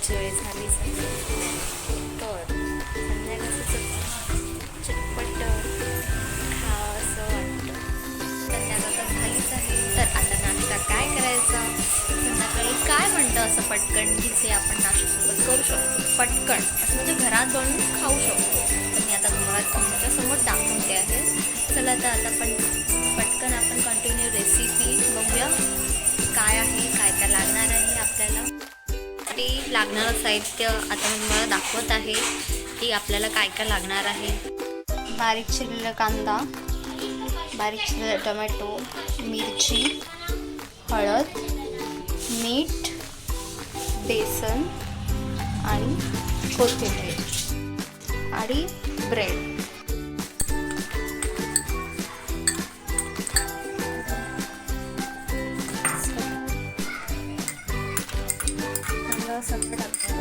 झोपायची वेळ झाली सगळी. तर संध्याकाळचं चटपट खावं असं वाटतं. संध्याकाळ तर झालीच आहे. तर आता नाश्ता काय करायचा, संध्याकाळी काय म्हणतं असं पटकन की जे आपण नाश्त्यासोबत करू शकतो, पटकन असं म्हणजे घरात बनवून खाऊ शकतो. तर मी आता तुम्हाला तुमच्यासमोर दाखवते आहे. चला तर आता पटकन आपण कंटिन्यू रेसिपी बघूया काय आहे, काय काय लागणार आहे आपल्याला. ते लागणारं साहित्य आता मी तुम्हाला दाखवत आहे की आपल्याला काय काय लागणार आहे. बारीक चिरलेला कांदा, बारीक चिरलेला टोमॅटो, मिरची, हळद, मीठ, बेसन आणि कोथिंबीर आणि ब्रेड. सगळं टाकतो.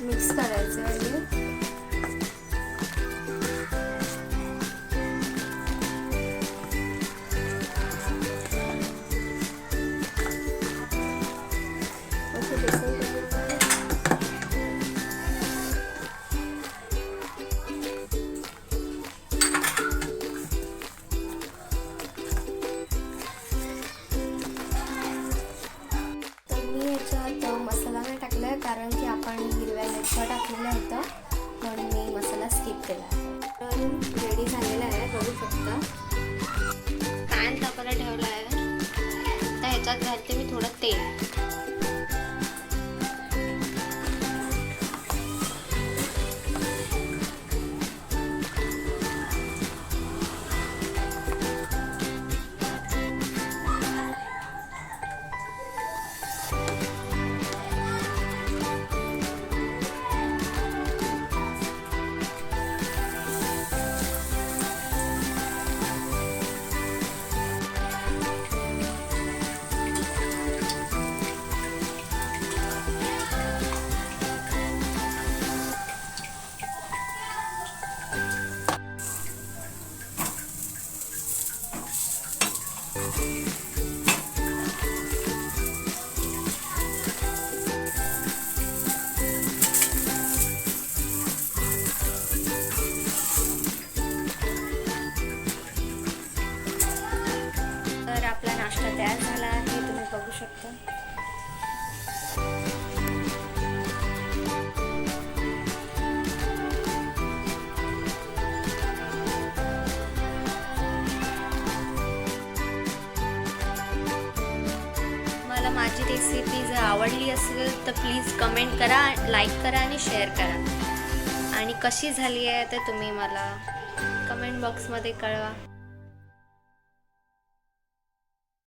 मिक्स करायचं आहे. मसाला नाही टाकला आहे कारण की आपण हिरव्या मिरच्या टाकलेल्या होत्या, म्हणून मी मसाला स्किप केला. तर रेडी झालेला आहे, बघू शकता. पॅन तापायला ठेवला आहे, तर ह्याच्यात घालते मी थोडं तेल. तर आपला नाश्ता तयार झाला आहे, तुम्ही बघू शकता. मला माझी रेसिपी जर आवडली असेल तर प्लीज कमेंट करा, लाईक करा आणि शेअर करा. आणि कशी झाली आहे ते तुम्ही मला कमेंट बॉक्समध्ये कळवा.